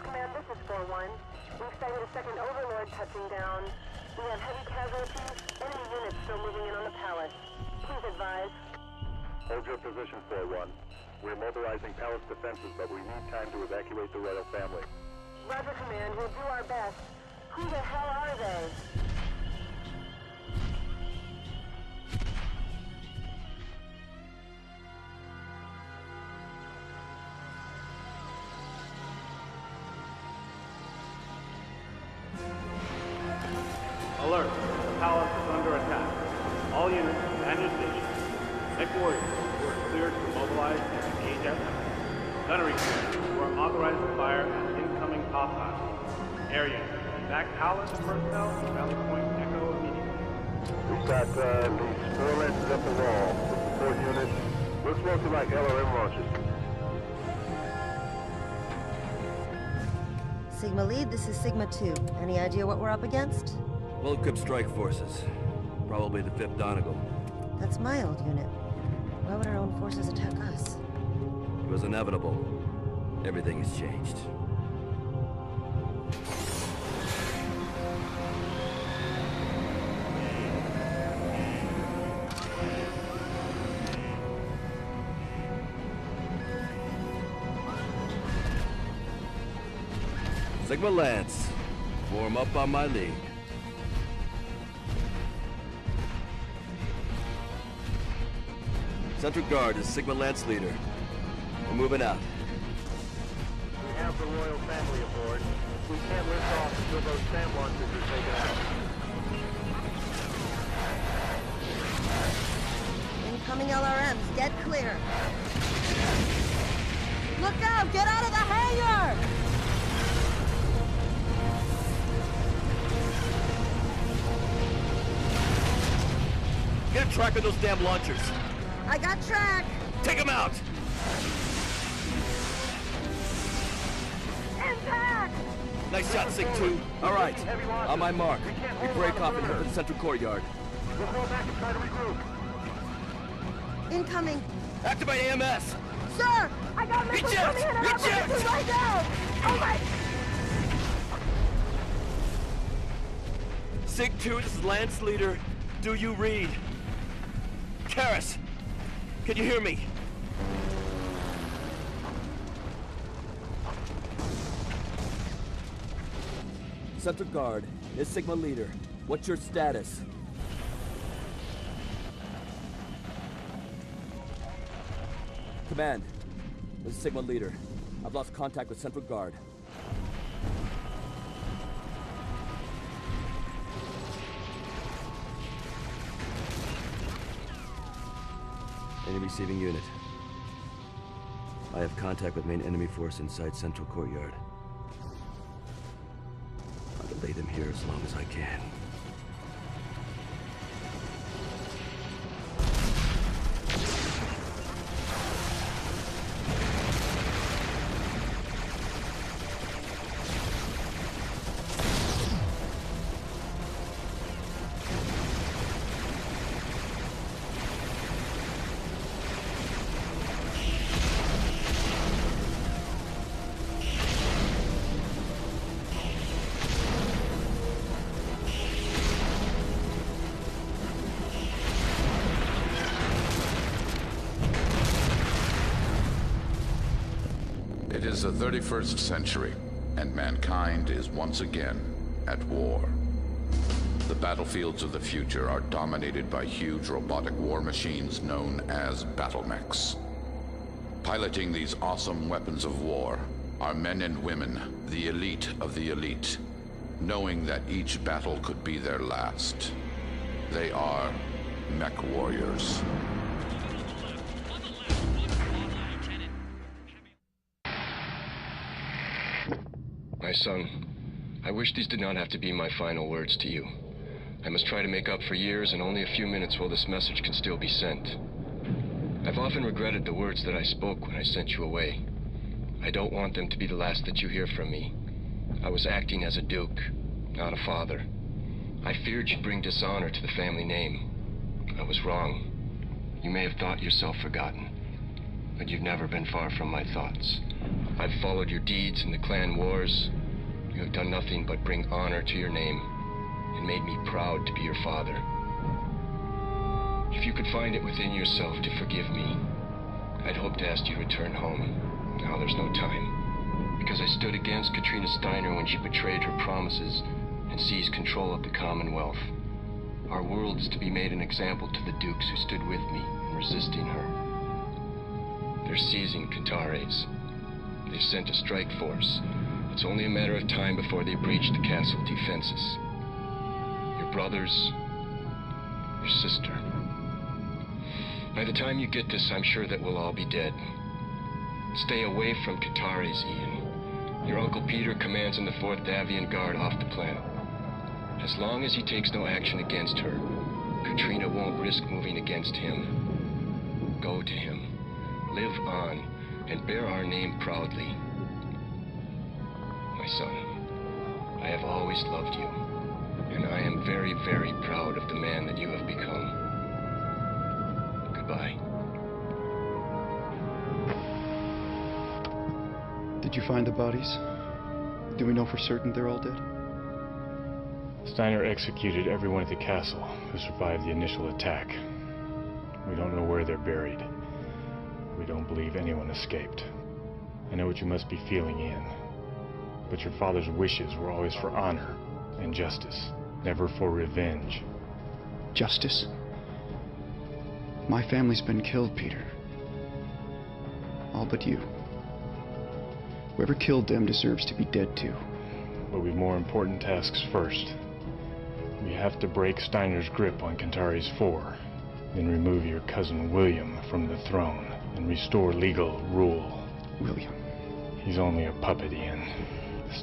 Command, this is 4-1. We've sighted a second Overlord touching down. We have heavy casualties, enemy units still moving in on the palace. Please advise. Hold your position, 4-1. We're mobilizing palace defenses, but we need time to evacuate the royal family. Roger, Command. We'll do our best. Who the hell are they? Alert! The palace is under attack. All units, man your stations. MechWarrior, who are cleared to mobilize and engage at them. Gunnery crews, who are authorized to fire at incoming hostiles. Air units, back palace personnel to Valley Point Echo immediately. We've got at least 4 lenses up the wall. The support unit looks mostly like LRM launches. Sigma Lead, this is Sigma 2. Any idea what we're up against? Well-equipped strike forces. Probably the 5th Donegal. That's my old unit. Why would our own forces attack us? It was inevitable. Everything has changed. Sigma Lance, form up on my lead. Central Guard is Sigma Lance leader. We're moving out. We have the royal family aboard. We can't lift off until those SAM launchers are taken out. Incoming LRMs, get clear. Look out! Get out of the hangar! Get a track of those damn launchers. I got track! Take them out! Impact! Nice shot, Sig 2. All right, on my mark. We break off and head to the central courtyard. We'll fall back and try to regroup. Incoming! Activate AMS! Sir! I got missiles Eject! coming in and Eject! operating right now! Oh my... Sig 2, this is Lance leader. Do you read? Karis, can you hear me? Central Guard is Sigma leader. What's your status? Command, this is Sigma leader. I've lost contact with Central Guard. Any receiving unit. I have contact with main enemy force inside Central Courtyard. I'll delay them here as long as I can. It is the 31st century, and mankind is once again at war. The battlefields of the future are dominated by huge robotic war machines known as battle mechs. Piloting these awesome weapons of war are men and women, the elite of the elite, knowing that each battle could be their last. They are mech warriors. My son, I wish these did not have to be my final words to you. I must try to make up for years and only a few minutes while this message can still be sent. I've often regretted the words that I spoke when I sent you away. I don't want them to be the last that you hear from me. I was acting as a duke, not a father. I feared you'd bring dishonor to the family name. I was wrong. You may have thought yourself forgotten, but you've never been far from my thoughts. I've followed your deeds in the clan wars. You have done nothing but bring honor to your name and made me proud to be your father. If you could find it within yourself to forgive me, I'd hope to ask you to return home. Now there's no time, because I stood against Katrina Steiner when she betrayed her promises and seized control of the Commonwealth. Our world is to be made an example to the dukes who stood with me in resisting her. They're seizing Cantares. They've sent a strike force. It's only a matter of time before they breach the castle defenses. Your brothers, your sister. By the time you get this, I'm sure that we'll all be dead. Stay away from Cantares, Ian. Your Uncle Peter commands in the 4th Davian Guard off the planet. As long as he takes no action against her, Katrina won't risk moving against him. Go to him, live on, and bear our name proudly. My son, I have always loved you, and I am very, very proud of the man that you have become. Goodbye. Did you find the bodies? Do we know for certain they're all dead? Steiner executed everyone at the castle who survived the initial attack. We don't know where they're buried. We don't believe anyone escaped. I know what you must be feeling, Ian. But your father's wishes were always for honor and justice, never for revenge. Justice? My family's been killed, Peter. All but you. Whoever killed them deserves to be dead too. But we've more important tasks first. We have to break Steiner's grip on Cantares 4, then remove your cousin William from the throne and restore legal rule. William? He's only a puppet, Ian.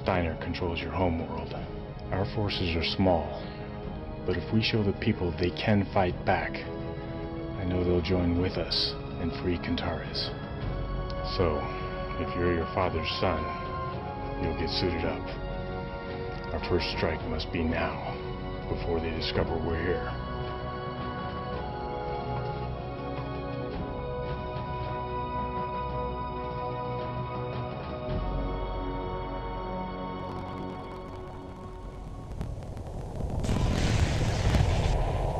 Steiner controls your homeworld. Our forces are small, but if we show the people they can fight back, I know they'll join with us and free Cantares. So, if you're your father's son, you'll get suited up. Our first strike must be now, before they discover we're here.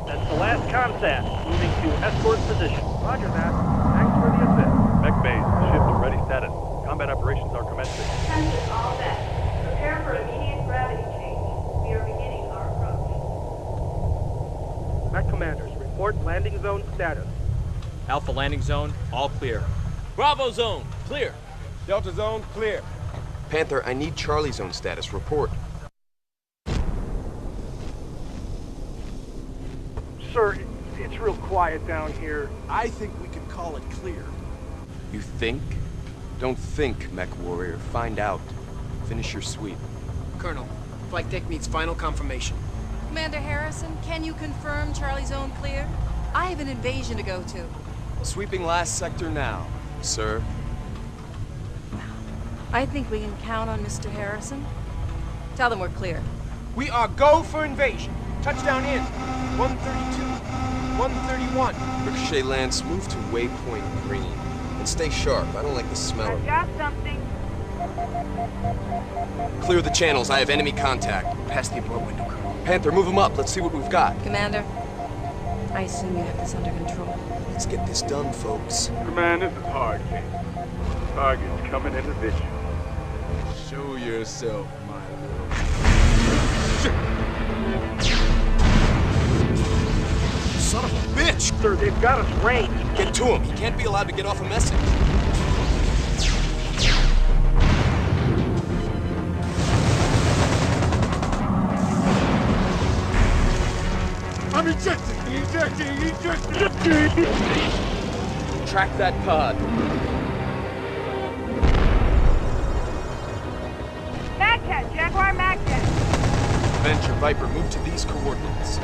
That's the last contact. Moving to escort position. Roger that. Thanks for the assist. Mech base, ship to ready status. Combat operations are commencing. Attention all mech. Prepare for immediate gravity change. We are beginning our approach. Mech commanders, report landing zone status. Alpha landing zone, all clear. Bravo zone, clear. Delta zone, clear. Panther, I need Charlie zone status. Report. Sir, it's real quiet down here. I think we can call it clear. You think? Don't think, MechWarrior. Find out. Finish your sweep. Colonel, flight deck needs final confirmation. Commander Harrison, can you confirm Charlie Zone clear? I have an invasion to go to. Sweeping last sector now, sir. I think we can count on Mr. Harrison. Tell them we're clear. We are go for invasion. Touchdown in. 132. 131. Ricochet Lance, move to waypoint green. And stay sharp. I don't like the smell of it. Got something. Clear the channels. I have enemy contact. Past the abort window, Colonel. Panther, move them up. Let's see what we've got. Commander, I assume you have this under control. Let's get this done, folks. Command, this is hard, King. Target's coming into vision. Show yourself, my little... Son of a bitch! Sir, they've got us ranged. Get to him. He can't be allowed to get off a message. I'm ejecting! Ejecting! Track that pod. Mech Cat, Jaguar Magnet. Venture, Viper, move to these coordinates.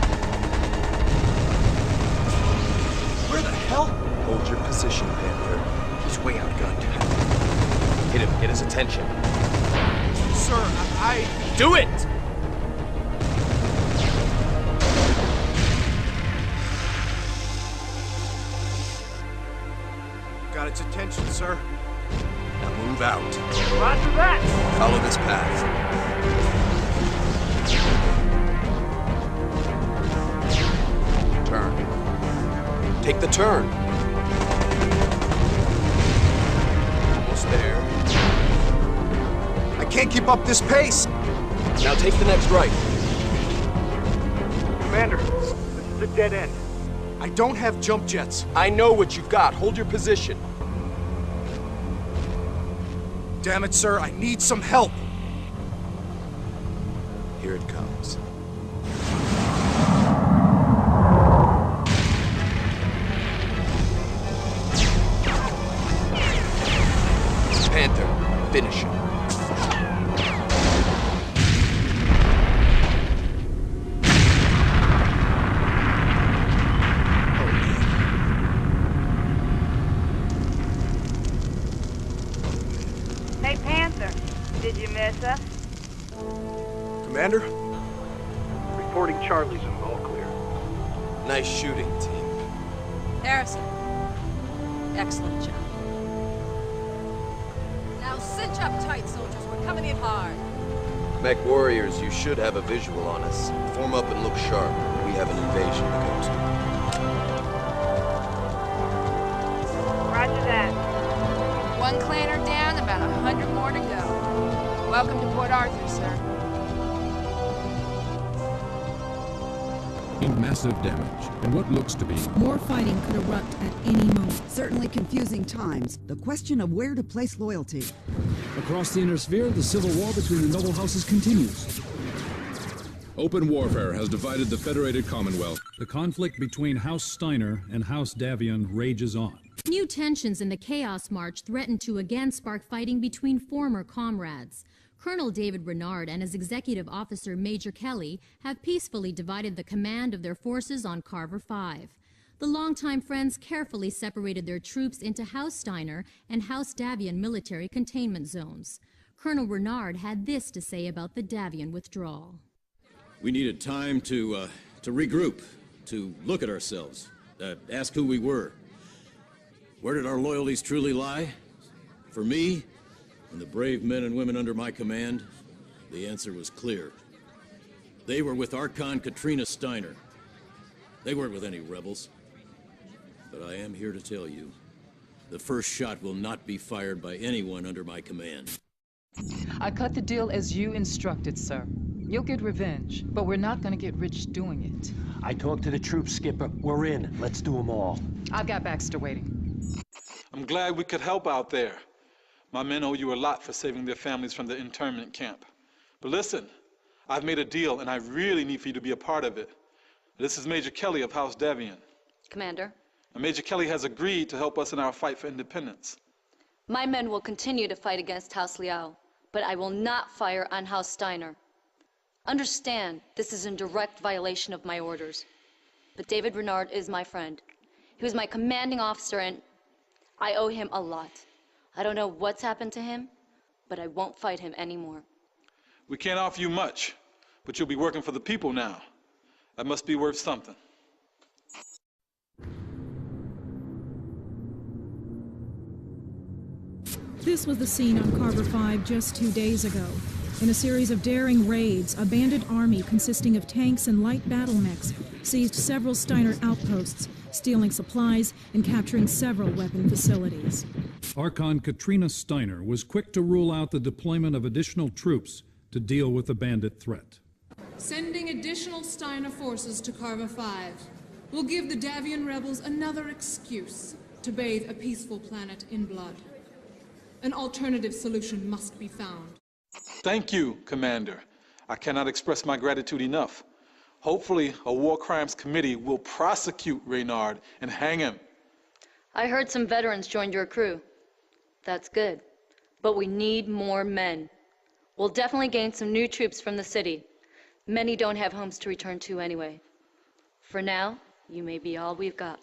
Where the hell? Hold your position, Panther. He's way outgunned. Hit him, get his attention. Sir, I... Do it! Got its attention, sir. Now move out. Roger that! Follow this path. Turn. Take the turn. Almost there. I can't keep up this pace! Now take the next right. Commander, this is a dead end. I don't have jump jets. I know what you've got. Hold your position. Damn it, sir, I need some help! Here it comes. Panther, finish him. Hey, Panther. Did you miss us? Commander? Reporting Charlie Zone, all clear. Nice shooting, team. Harrison. Excellent job. Now cinch up tight, soldiers. We're coming in hard. MechWarriors, you should have a visual on us. Form up and look sharp. We have an invasion to go to. Roger that. One clanner down, about 100 more to go. Welcome to Port Arthur, sir. Massive damage, and what looks to be more fighting could erupt at any moment. Certainly confusing times. The question of where to place loyalty. across the inner sphere. The civil war between the noble houses continues. Open warfare has divided the Federated Commonwealth. The conflict between House Steiner and House Davion rages on. New tensions in the Chaos March threaten to again spark fighting between former comrades. Colonel David Renard and his executive officer Major Kelly have peacefully divided the command of their forces on Carver 5. The longtime friends carefully separated their troops into House Steiner and House Davion military containment zones. Colonel Renard had this to say about the Davion withdrawal. We needed time to regroup, to look at ourselves, ask who we were. Where did our loyalties truly lie? For me, and the brave men and women under my command, the answer was clear. They were with Archon Katrina Steiner. They weren't with any rebels. But I am here to tell you, the first shot will not be fired by anyone under my command. I cut the deal as you instructed, sir. You'll get revenge, but we're not gonna get rich doing it. I talked to the troops, Skipper. We're in. Let's do them all. I've got Baxter waiting. I'm glad we could help out there. My men owe you a lot for saving their families from the internment camp. But listen, I've made a deal, and I really need for you to be a part of it. This is Major Kelly of House Davion. Commander. And Major Kelly has agreed to help us in our fight for independence. My men will continue to fight against House Liao, but I will not fire on House Steiner. Understand, this is in direct violation of my orders. But David Renard is my friend. He was my commanding officer, and I owe him a lot. I don't know what's happened to him, but I won't fight him anymore. We can't offer you much, but you'll be working for the people now. That must be worth something. This was the scene on Carver 5 just 2 days ago. In a series of daring raids, a bandit army consisting of tanks and light battle mechs seized several Steiner outposts, stealing supplies and capturing several weapon facilities. Archon Katrina Steiner was quick to rule out the deployment of additional troops to deal with the bandit threat. Sending additional Steiner forces to Carver 5 will give the Davion rebels another excuse to bathe a peaceful planet in blood. An alternative solution must be found. Thank you, Commander. I cannot express my gratitude enough. Hopefully, a War Crimes Committee will prosecute Renard and hang him. I heard some veterans joined your crew. That's good. But we need more men. We'll definitely gain some new troops from the city. Many don't have homes to return to anyway. For now, you may be all we've got.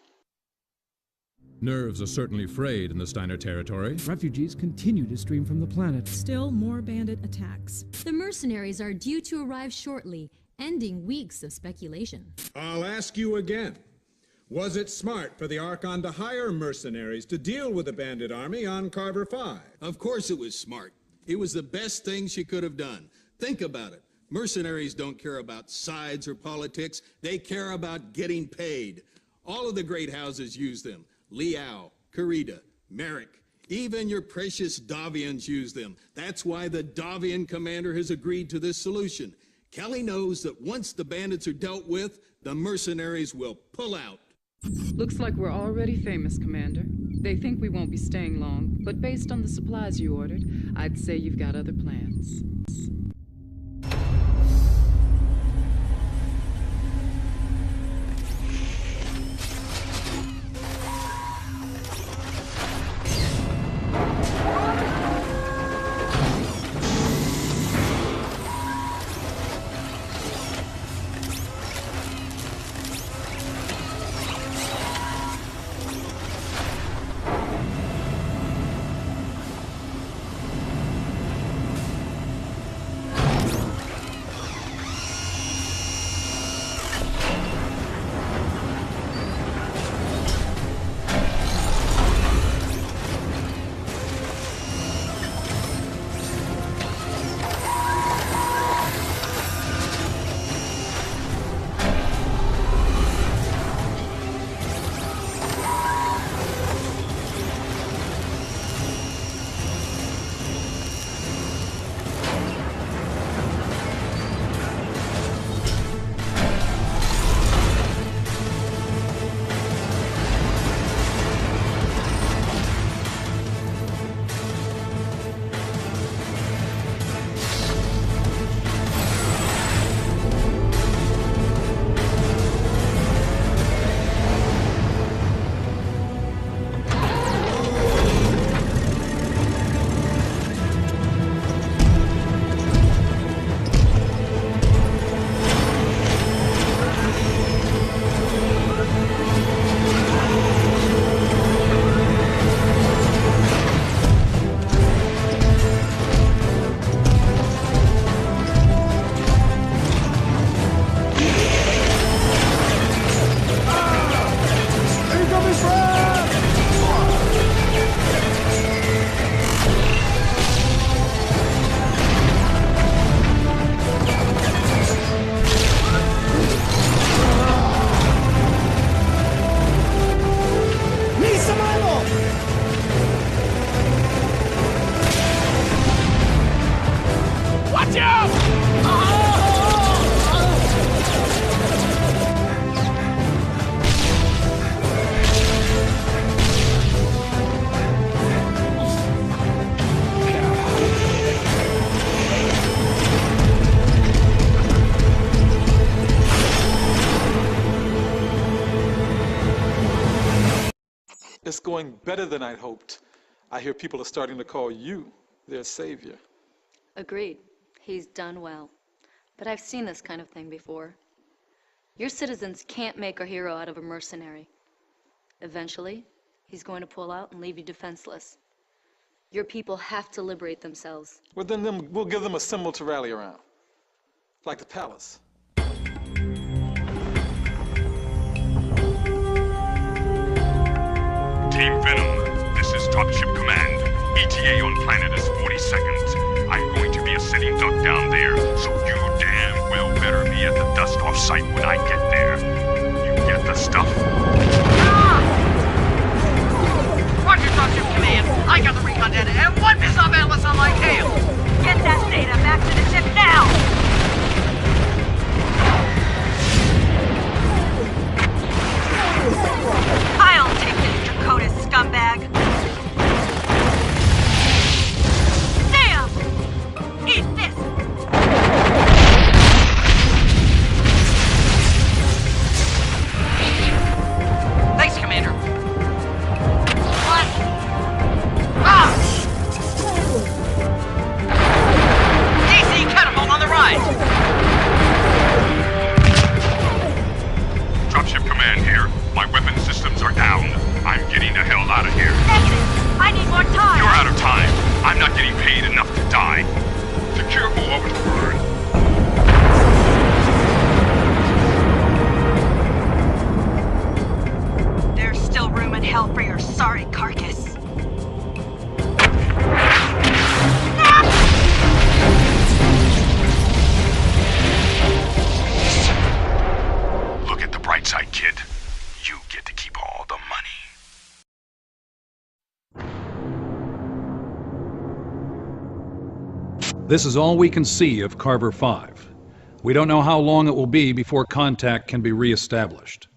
Nerves are certainly frayed in the Steiner territory. Refugees continue to stream from the planet. Still more bandit attacks. The mercenaries are due to arrive shortly, ending weeks of speculation. I'll ask you again. Was it smart for the Archon to hire mercenaries to deal with the bandit army on Carver 5? Of course it was smart. It was the best thing she could have done. Think about it. Mercenaries don't care about sides or politics. They care about getting paid. All of the great houses use them. Liao, Karita, Merrick, even your precious Davians use them. That's why the Davian commander has agreed to this solution. Kelly knows that once the bandits are dealt with, the mercenaries will pull out. Looks like we're already famous, Commander. They think we won't be staying long, but based on the supplies you ordered, I'd say you've got other plans. It's going better than I'd hoped. I hear people are starting to call you their savior. Agreed. He's done well. But I've seen this kind of thing before. Your citizens can't make a hero out of a mercenary. Eventually, he's going to pull out and leave you defenseless. Your people have to liberate themselves. Well, then we'll give them a symbol to rally around. Like the palace. Team Venom, this is Top Ship Command. ETA on planet is 40 seconds. I'm going to be a sitting duck down there, so you damn well better be at the dust-off site when I get there. You get the stuff? Roger, Top Ship Command. I got the recon data and one missile analyst on my tail. Get that data back to the ship now! I'll take this Dakota scumbag. Sam! Eat this! This is all we can see of Carver 5. We don't know how long it will be before contact can be re-established.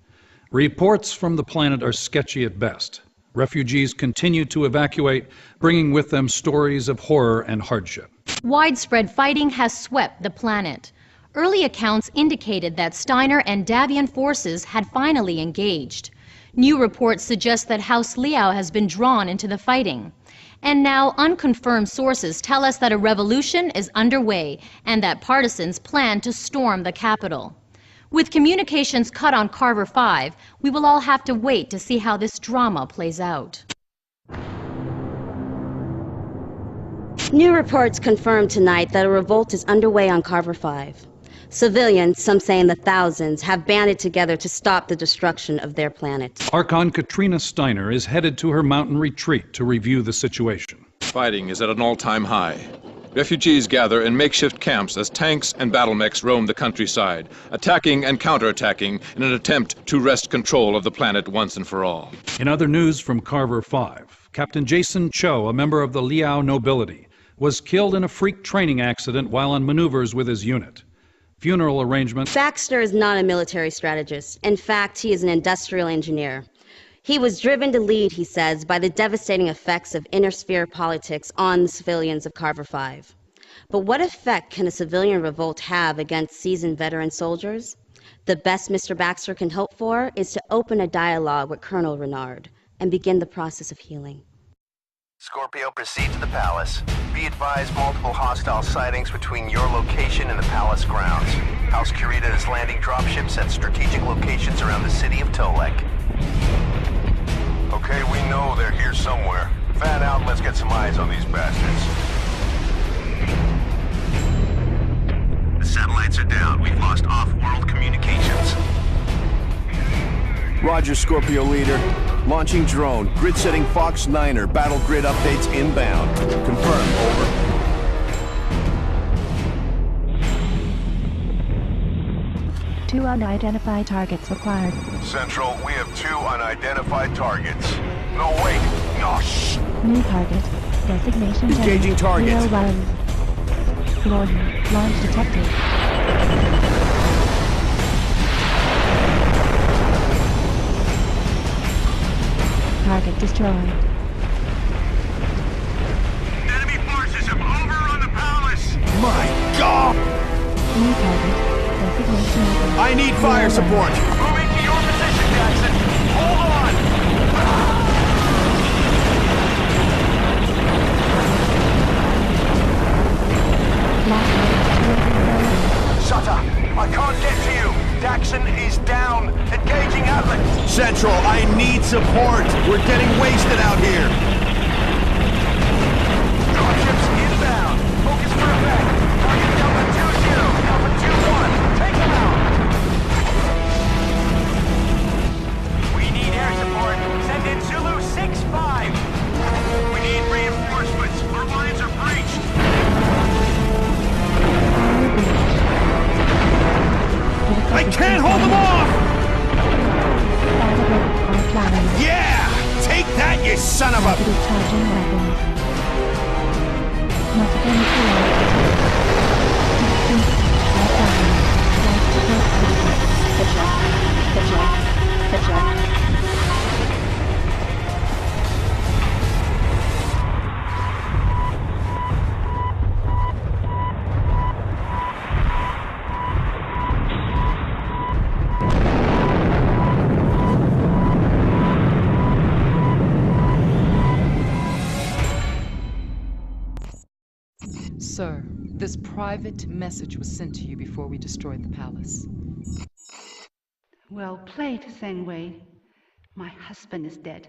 Reports from the planet are sketchy at best. Refugees continue to evacuate, bringing with them stories of horror and hardship. Widespread fighting has swept the planet. Early accounts indicated that Steiner and Davian forces had finally engaged. New reports suggest that House Liao has been drawn into the fighting. And now unconfirmed sources tell us that a revolution is underway and that partisans plan to storm the capital. With communications cut on Carver 5, we will all have to wait to see how this drama plays out. New reports confirm tonight that a revolt is underway on Carver 5. Civilians, some say in the thousands, have banded together to stop the destruction of their planet. Archon Katrina Steiner is headed to her mountain retreat to review the situation. Fighting is at an all-time high. Refugees gather in makeshift camps as tanks and battle mechs roam the countryside, attacking and counterattacking in an attempt to wrest control of the planet once and for all. In other news from Carver 5, Captain Jason Cho, a member of the Liao nobility, was killed in a freak training accident while on maneuvers with his unit. Funeral arrangements. Baxter is not a military strategist. In fact, he is an industrial engineer. He was driven to lead, he says, by the devastating effects of inner-sphere politics on the civilians of Carver 5. But what effect can a civilian revolt have against seasoned veteran soldiers? The best Mr. Baxter can hope for is to open a dialogue with Colonel Renard and begin the process of healing. Scorpio, proceed to the palace. Be advised, multiple hostile sightings between your location and the palace grounds. House Kurita is landing dropships at strategic locations around the city of Tolek. Okay, we know they're here somewhere. Fan out and let's get some eyes on these bastards. The satellites are down. We've lost off-world communications. Roger, Scorpio leader. Launching drone. Grid setting Fox 9er. Battle grid updates inbound. Confirmed. Over. Two unidentified targets required. Central, we have 2 unidentified targets. No, wait! Oh, shh! New target. Designation engaging target. 01. Warning. Launch detected. Target destroyed. Enemy forces have overrun the palace! My God! New target. Designation open. I need fire support! Moving to your position, Jackson! Hold on! Sutter, I can't get to you! Daxon is down! Engaging Atlas! Central, I need support! We're getting wasted out here! Dropships inbound! Focus for effect! Target Delta 2-0, Delta 2-1, take them out! We need air support. Send in Zulu 6-5. We need reinforcements. Our lines are breached. I can't hold them off! Yeah! Take that, you son of a... Sir, this private message was sent to you before we destroyed the palace. Well played, Sengwei. My husband is dead.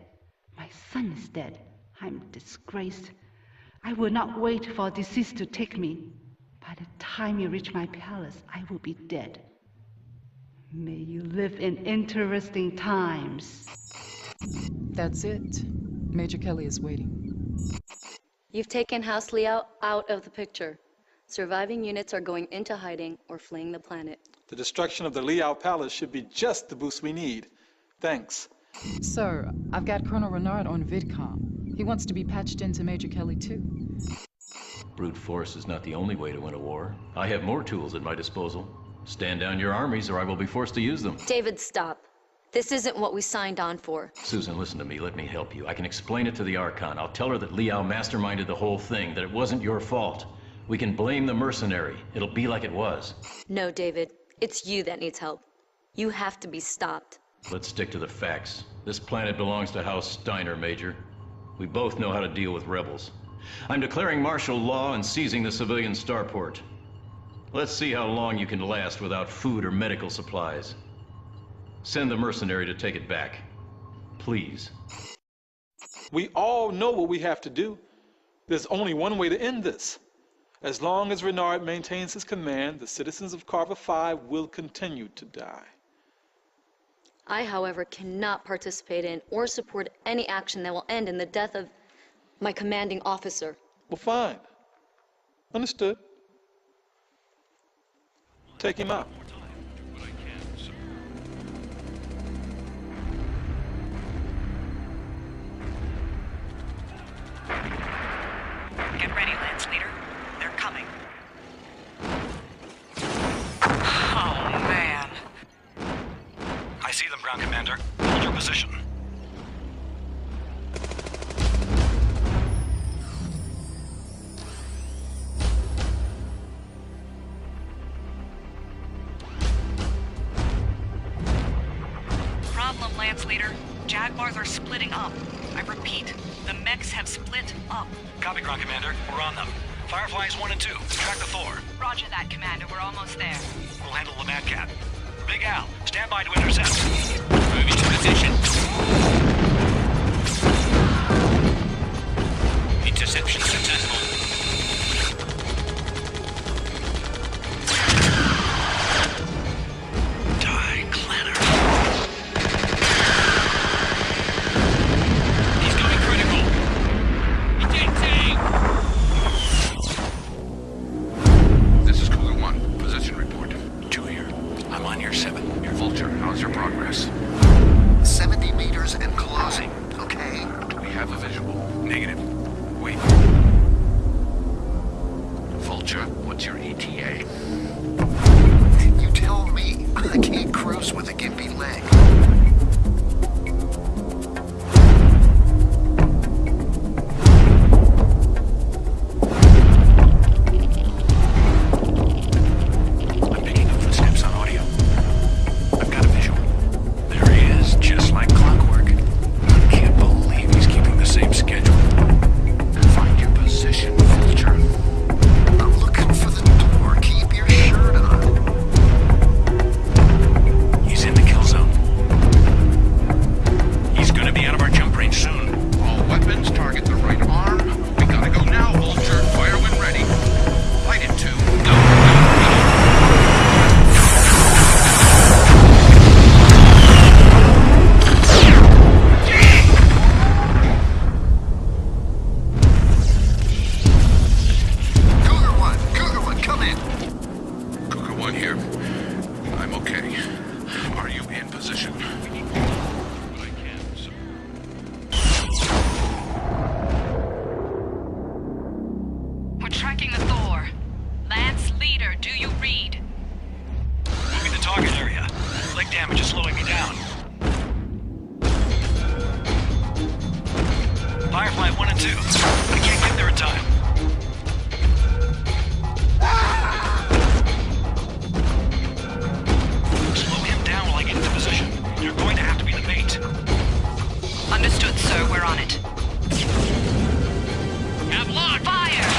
My son is dead. I'm disgraced. I will not wait for disease to take me. By the time you reach my palace, I will be dead. May you live in interesting times. That's it. Major Kelly is waiting. You've taken House Liao out of the picture. Surviving units are going into hiding or fleeing the planet. The destruction of the Liao Palace should be just the boost we need. Thanks. Sir, I've got Colonel Renard on VidCom. He wants to be patched into Major Kelly too. Brute force is not the only way to win a war. I have more tools at my disposal. Stand down your armies or I will be forced to use them. David, stop. This isn't what we signed on for. Susan, listen to me. Let me help you. I can explain it to the Archon. I'll tell her that Liao masterminded the whole thing, that it wasn't your fault. We can blame the mercenary. It'll be like it was. No, David. It's you that needs help. You have to be stopped. Let's stick to the facts. This planet belongs to House Steiner, Major. We both know how to deal with rebels. I'm declaring martial law and seizing the civilian starport. Let's see how long you can last without food or medical supplies. Send the mercenary to take it back. Please. We all know what we have to do. There's only one way to end this. As long as Renard maintains his command, the citizens of Carver 5 will continue to die. I, however, cannot participate in or support any action that will end in the death of my commanding officer. Well, fine. Understood. Take him out. Get ready, Lance Leader. They're coming. Oh, man. I see them, Ground Commander. Hold your position. Problem, Lance Leader. Jaguars are splitting up. I repeat, the mechs have split up. Copy, Ground Commander. We're on them. Fireflies 1 and 2. Track the Thor. Roger that, Commander. We're almost there. We'll handle the Mad Cat. Big Al, stand by to intercept. Moving to position. Interception successful. Die, Clanner. He's going critical. This is Cougar 1. Position report. 2 here. I'm on your 7. Vulture, how's your progress? 70 meters and closing, okay? Do we have a visual? Negative. Wait. Vulture, what's your ETA? You tell me. I can't cruise with a gimpy leg. I'm picking up footsteps on audio. I've got a visual. There he is, just like clockwork. I can't believe he's keeping the same schedule. Find your position, Vulture. I'm looking for the door. Keep your shirt on. He's in the kill zone. He's gonna be out of our jump range soon. All weapons target the right arm. We gotta go now, Vulture. Fire when ready. Light it 2. Go, Cougar 1, come in. Cougar 1 here. I'm okay. Are you in position? We're tracking the Thor. Lance Leader, do you read? Moving the target area. Leg damage is slowing me down. Firefly 1 and 2. I can't get there in time. Slow him down while I get into position. You're going to have to be the bait. Understood, sir. We're on it. Have locked! Fire!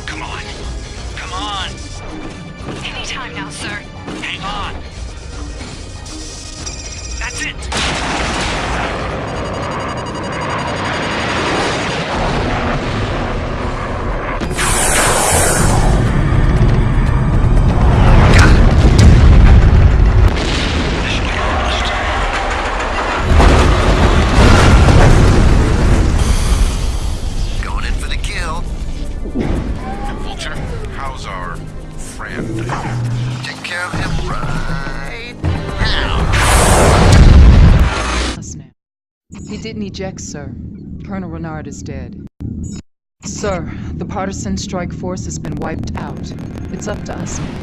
Come on. Come on. Anytime now, sir. Hang on. That's it. Going in for the kill. Vulture, how's our friend? Take care of him right now. A snap. He didn't eject, sir. Colonel Renard is dead. Sir, the partisan strike force has been wiped out. It's up to us now.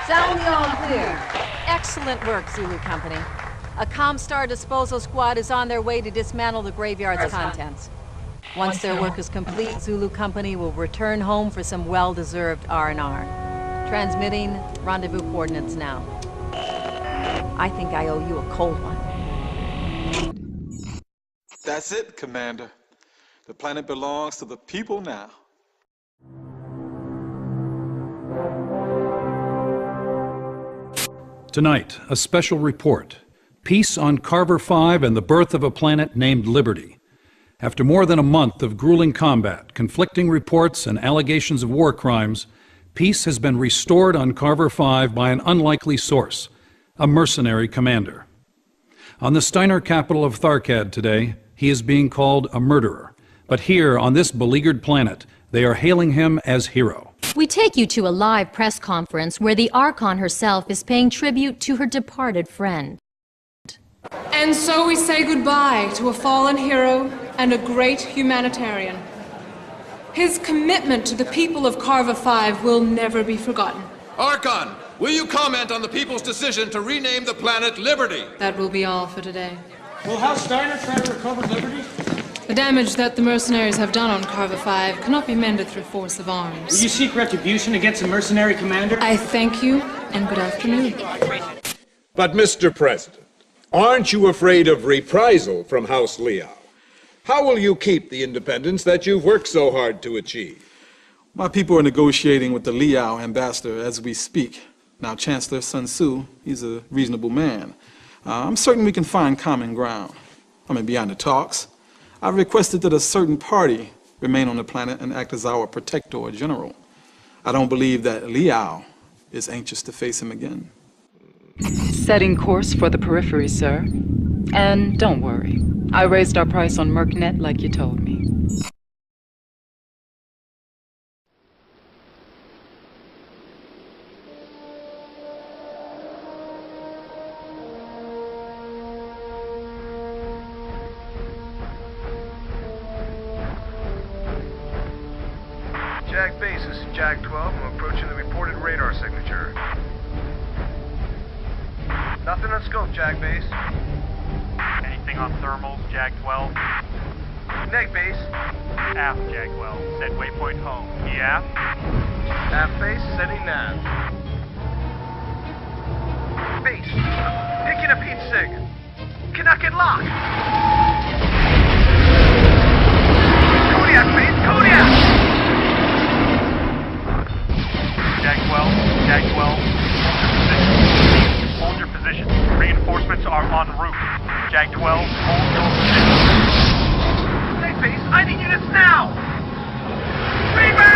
Sound the all clear. Excellent work, Zulu Company. A Comstar disposal squad is on their way to dismantle the graveyard's contents. Once their work is complete, Zulu Company will return home for some well-deserved R&R. Transmitting rendezvous coordinates now. I think I owe you a cold one. That's it, Commander. The planet belongs to the people now. Tonight, a special report. Peace on Carver 5 and the birth of a planet named Liberty. After more than a month of grueling combat, conflicting reports, and allegations of war crimes, peace has been restored on Carver 5 by an unlikely source, a mercenary commander. On the Steiner capital of Tharkad today, he is being called a murderer. But here, on this beleaguered planet, they are hailing him as hero. We take you to a live press conference where the Archon herself is paying tribute to her departed friend. And so we say goodbye to a fallen hero and a great humanitarian. His commitment to the people of Carver 5 will never be forgotten. Archon, will you comment on the people's decision to rename the planet Liberty? That will be all for today. Will House Steiner try to recover Liberty? The damage that the mercenaries have done on Carver 5 cannot be mended through force of arms. Will you seek retribution against a mercenary commander? I thank you, and good afternoon. But, Mr. President, aren't you afraid of reprisal from House Liao? How will you keep the independence that you've worked so hard to achieve? My people are negotiating with the Liao ambassador as we speak. Now, Chancellor Sun Tzu, he's a reasonable man. I'm certain we can find common ground. Beyond the talks, I've requested that a certain party remain on the planet and act as our protector general. I don't believe that Liao is anxious to face him again. Setting course for the periphery, sir. And don't worry, I raised our price on Mercnet like you told me. Jag Base, this is Jag 12. I'm approaching the reported radar signature. Nothing on scope, Jag Base. Anything on thermals, Jag 12? Neg Base. Aft, Jag 12. Set waypoint home. EF? Aft Base, setting nav. Base, picking up heat sig. Cannot get locked. Kodiak Base, Kodiak! Jag 12, Jag 12. Hold your position. Reinforcements are en route. Jag 12, hold your position. Neg Base, I need units now! Feedback!